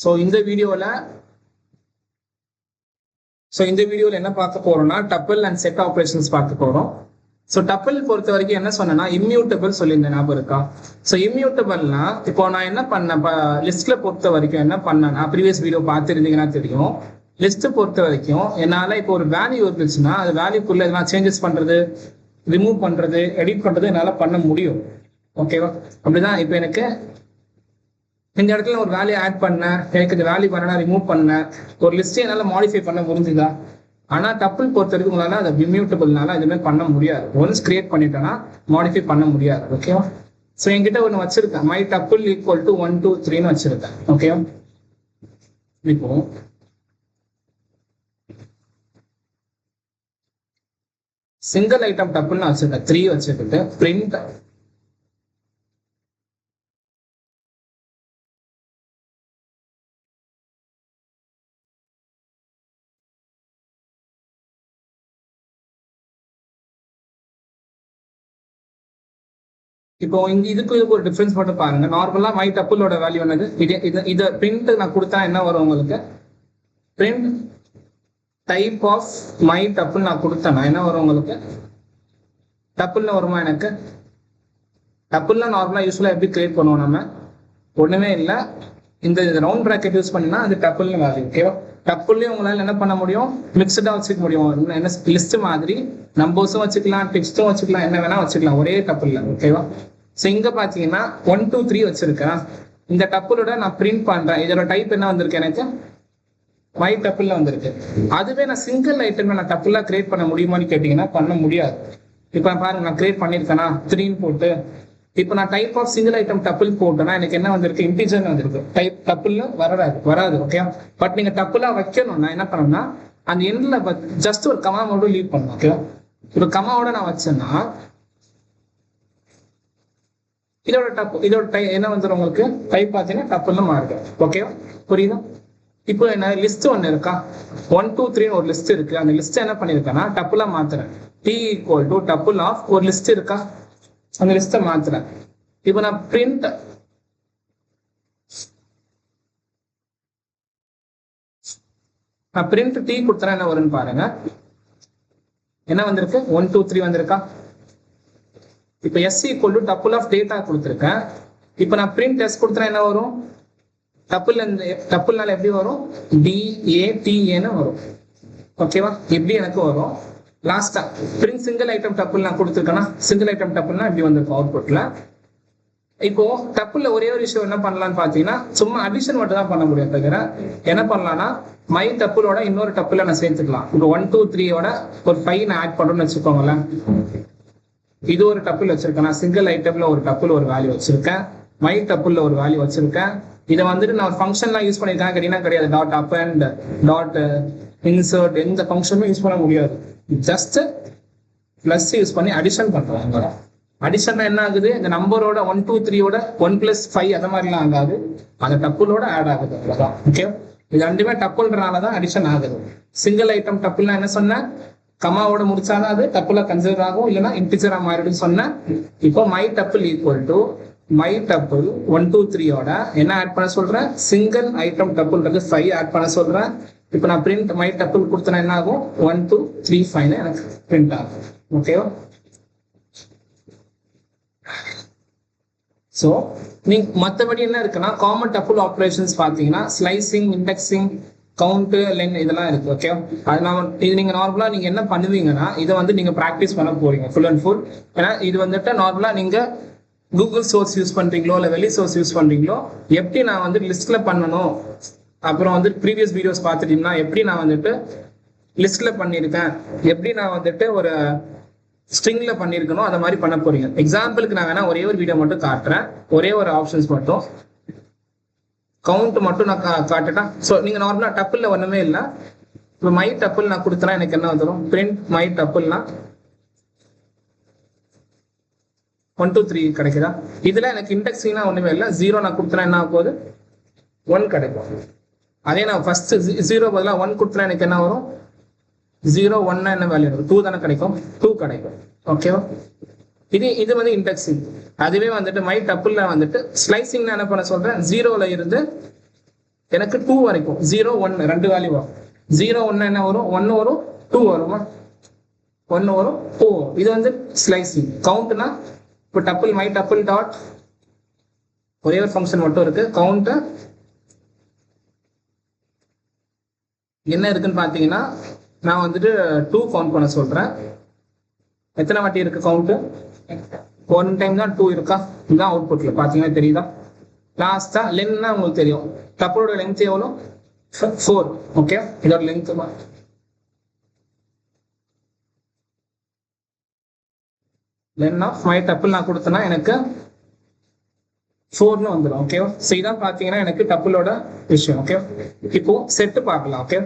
So இந்த வீடியோவில் என்ன பார்க்க போறோம்னா டப்பிள் அண்ட் செட் ஆப்ரேஷன்ஸ் பார்க்க போறோம். ஸோ டப்பிள் பொறுத்த வரைக்கும் என்ன சொன்னேன்னா இம்யூட்டபிள் சொல்லியிருந்தேன், ஞாபகம் இருக்கா? ஸோ இம்யூட்டபிள்னா இப்போ நான் என்ன பண்ணேன், லிஸ்ட்ல பொறுத்த வரைக்கும் என்ன பண்ணேன்னா, ப்ரீவியஸ் வீடியோ பார்த்துருந்தீங்கன்னா தெரியும். லிஸ்ட் பொறுத்த வரைக்கும் என்னால் இப்போ ஒரு வேல்யூ இருந்துச்சுன்னா அது வேல்யூக்குள்ள எதனா சேஞ்சஸ் பண்றது, ரிமூவ் பண்றது, எடிட் பண்றது என்னால் பண்ண முடியும். ஓகேவா? அப்படிதான் இப்போ எனக்கு இந்த இடத்துல ஒரு வேல்யூ ஆட் பண்ணேன், எனக்கு இந்த வேல்யூ பண்ணா ரிமூவ் பண்ணேன், ஒரு லிஸ்ட்டை என்னால் மாடிஃபை பண்ண முடிஞ்சுதா? ஆனால் டப்பிள் பொறுத்த வரைக்கும் உங்களால் அதை இம்யூட்டபிள்னால எதுவுமே பண்ண முடியாது. ஒன்ஸ் கிரியேட் பண்ணிட்டேன்னா மாடிஃபை பண்ண முடியாது. ஓகேவா? ஸோ என்கிட்ட ஒன்று வச்சிருக்கேன், மை டப்பிள் ஈக்குவல் டு 1 2 3ன்னு வச்சிருக்கேன். ஓகேவா? இப்போ சிங்கிள் ஐட்டம் டப்பிள்னு வச்சிருக்கேன், 3 வச்சுக்கிட்டு பிரிண்ட் இப்போ இதுக்கு ஒரு டிஃபரன்ஸ் மட்டும் பாருங்க. நார்மலா மை டப்பிளோட வேல்யூ என்னது? இதை பிரிண்ட் நான் கொடுத்தா என்ன வரும் உங்களுக்கு? Print type of my tuple நான் கொடுத்தேன்னா என்ன வரும் உங்களுக்கு? டப்பிள்னு வருமா? எனக்கு டப்பிள்லாம் நார்மலா யூஸ்வலா எப்படி கிரியேட் பண்ணுவோம் நம்ம? ஒண்ணுமே இல்லை, இந்த ரவுண்ட் பிராக்கெட் யூஸ் பண்ணினா அது டப்பிள்னு வேல்யூ. ஓகேவா? டப்பிள்லயும் உங்களால என்ன பண்ண முடியும்? மிக்சடா வச்சுக்க முடியும். என்ன லிஸ்ட் மாதிரி நம்பர்ஸும் வச்சுக்கலாம், டெக்ஸ்டும் வச்சுக்கலாம், என்ன வேணா வச்சுக்கலாம் ஒரே டப்பிள்ல. ஓகேவா? ஸோ இங்க பாத்தீங்கன்னா 1 2 3 வச்சிருக்கேன். இந்த டப்பிளோட நான் பிரிண்ட் பண்றேன். இதோட டைப் என்ன வந்திருக்கு? எனக்கு மை டப்பிள்ல வந்திருக்கு. அதுவே நான் சிங்கிள் ஐட்டம் நான் டப்பிளா கிரியேட் பண்ண முடியுமான்னு கேட்டீங்கன்னா பண்ண முடியாது. இப்ப பாருங்க, நான் கிரியேட் பண்ணிருக்கேன்னா 3 போட்டு, இப்போ நான் type of single item tuple போட்டேன்னா எனக்கு என்ன வந்திருக்கு? இன்டிஜர் வந்திருக்கு. டைப் டப்பிள்ல வராது. ஓகே, பட் நீங்க டப்பிளா வைக்கணும்னா என்ன பண்ணணும்னா அந்த எண்ட்ல ஜஸ்ட் ஒரு கமா மட்டும் லீவ் பண்ணணும். ஓகே, ஒரு கமாவோட நான் வச்சேன்னா இதோட என்ன வந்துடும் உங்களுக்கு? டைப் பார்த்தீங்கன்னா டப்பிள்னு மாறுது. ஓகே, புரியுதா? இப்போ என்ன லிஸ்ட் ஒன்று இருக்கா, 1 2 3 ஒரு லிஸ்ட் இருக்கு. அந்த லிஸ்ட் என்ன பண்ணிருக்கேன்னா டப்பிளா மாத்துறேன். T equal to tuple of ஒரு லிஸ்ட் இருக்கா, அந்த லிஸ்ட்டை மாத்துறேன். இப்போ நான் பிரிண்ட் டி கொடுத்தா என்ன வரும்னு பாருங்க. என்ன வந்திருக்கு? 1 2 3 வந்திருக்கா? இப்போ S equal to tuple of data கொடுத்துருக்கேன். இப்போ நான் பிரிண்ட் எஸ் கொடுத்தா என்ன வரும்? டப்பிள்னால எப்படி வரும்? DATA வரும். ஓகேவா? எப்படி எனக்கு வரும்? லாஸ்டா பிரிண்ட் சிங்கிள் ஐட்டம் டப்பிள் நான் கொடுத்துருக்கேன்னா சிங்கிள் ஐட்டம் டப்பிள்னா இப்படி வந்திருக்கும் அவுட்புட்ல. இப்போ டப்பிள்ல ஒரே ஒரு விஷயம் என்ன பண்ணலாம்னு பாத்தீங்கன்னா சும்மா அடிஷன் மட்டும் தான் பண்ண முடியும். தவிர என்ன பண்ணலாம்னா மை டப்பிளோட இன்னொரு டப்பிள நான் சேர்த்துக்கலாம். இப்போ 1 2 3யோட ஒரு 5 நான் ஆட் பண்ணணும்னு வச்சுக்கோங்களேன். இது ஒரு டப்பிள் வச்சிருக்கேன். நான் சிங்கிள் ஐட்டம்ல ஒரு டப்பிள் ஒரு வேல்யூ வச்சிருக்கேன், மை டப்பிள்ல ஒரு வேல்யூ வச்சிருக்கேன். இதை வந்துட்டு நான் ஒரு ஃபங்க்ஷன்லாம் யூஸ் பண்ணியிருக்கேன் கேட்டீங்கன்னா கிடையாது. Dot up and dot insert எந்த ஃபங்க்ஷனும் யூஸ் பண்ண முடியாது. ஜஸ்ட் பிளஸ் யூஸ் பண்ணி அடிஷன் பண்றாங்க. அடிஷன் என்ன ஆகுது? இந்த நம்பரோட 1 2 3யோட 1 + 5 அந்த மாதிரிலாம் ஆகாது, அந்த டப்பிளோட ஆட் ஆகுது. அவ்வளவுதான். ஓகே, இது ரெண்டுமே டப்பிள்ன்றனாலதான் அடிஷன் ஆகுது. சிங்கிள் ஐட்டம் டப்பிள்னா என்ன சொன்னேன்? கமாவோட முடிச்சாதான் அது டப்பிளா கன்சிடர் ஆகும், இல்லைன்னா இன்டிஜரா மாறிடும் சொன்னேன். இப்போ my tuple equal to my tuple 1 2 3யோட என்ன ஆட் பண்ண சொல்றேன்? சிங்கிள் ஐட்டம் டப்பிள்ன்றது 5 ஆட் பண்ண சொல்றேன். இப்போ நான் பிரிண்ட் மை டப்பிள் கொடுத்தனா என்ன ஆகும்? 1 2 3 5 எனக்கு பிரிண்ட் ஆகும். ஓகேவா? ஸோ நீங்க மற்றபடி என்ன இருக்குன்னா காமன் டப்பிள் ஆப்ரேஷன்ஸ் பார்த்தீங்கன்னா ஸ்லைசிங், இண்டெக்ஸிங், கவுண்ட், லென் இதெல்லாம் இருக்கு. ஓகே, அது இது நீங்க நார்மலா நீங்க என்ன பண்ணுவீங்கன்னா இதை வந்து நீங்க ப்ராக்டிஸ் பண்ண போறீங்க ஃபுல் அண்ட் ஃபுல். ஏன்னா இது வந்துட்டு நார்மலா நீங்க கூகுள் சோர்ஸ் யூஸ் பண்றீங்களோ இல்லை வெளி சோர்ஸ் யூஸ் பண்றீங்களோ, எப்படி நான் வந்து லிஸ்ட்ல பண்ணணும், அப்புறம் வந்து ப்ரீவியஸ் வீடியோஸ் பார்த்துட்டீங்கன்னா எப்படி நான் வந்துட்டு லிஸ்ட்ல பண்ணியிருக்கேன், எப்படி நான் வந்துட்டு ஒரு ஸ்ட்ரிங்ல பண்ணியிருக்கணும், அந்த மாதிரி பண்ண போறீங்க. எக்ஸாம்பிளுக்கு நான் வேணா ஒரே ஒரு வீடியோ மட்டும் காட்டுறேன், ஒரே ஒரு ஆப்ஷன்ஸ் மட்டும், கவுண்ட் மட்டும் நான் காட்டுட்டா. ஸோ நீங்க நார்மலா டப்பிள்ல ஒண்ணுமே இல்லை. இப்போ மை டப்பிள் நான் கொடுத்தனா எனக்கு என்ன வந்துடும்? பிரிண்ட் மை டப்பிள்னா 1 2 3 கிடைக்குதா? இதுல எனக்கு இண்டெக்ஸிங்னா ஒண்ணுமே இல்லை. 0 நான் கொடுத்தனா என்ன ஆகும் போது? 1 கிடைக்கும். அதே நான் ஃபர்ஸ்ட் 0 பதிலாக 1 கொடுத்தனா எனக்கு என்ன வரும்? 0 1 என்ன வேல்யூ இருக்கும்? 2 தானே கிடைக்கும், 2 கிடைக்கும். ஓகேவா? இது வந்து இண்டெக்ஸிங். அதுவே வந்துட்டு மை டப்பிள்ல வந்துட்டு ஸ்லைசிங் என்ன பண்ண சொல்றேன்? 0ல இருந்து எனக்கு 2 வரைக்கும் 0 1 2 வேல்யூ வரும். 0 1 என்ன வரும், 1 வரும் 2 வருமா, 1 வரும் 2 வரும். இது வந்து ஸ்லைசிங். கவுண்ட்னா இப்போ டப்பிள் மை டப்பிள் டாட் ஒரே ஒரு ஃபங்க்ஷன் மட்டும் இருக்கு. கவுண்ட் என்ன இருக்குன்னு பாத்தீங்கன்னா நான் வந்துட்டு 2 கவுண்ட் பண்ண சொல்றேன். எத்தனை வாட்டி இருக்கு கவுண்ட், 1 டைம் தான் 2 இருக்கா, இதுதான் அவுட்புட்ல பாத்தீங்கன்னா தெரியுதா. லாஸ்டா லென்த்னா உங்களுக்கு தெரியும், டப்பிளோட லென்த் எவ்வளோ 4. ஓகே, இதோட length len of my tuple நான் கொடுத்தேன்னா எனக்கு 4ன்னு வந்துடும். ஓகேவா, ஸோ இதான் பார்த்தீங்கன்னா எனக்கு டப்பிளோட விஷயம். ஓகே, இப்போ செட்டு பார்க்கலாம். ஓகே,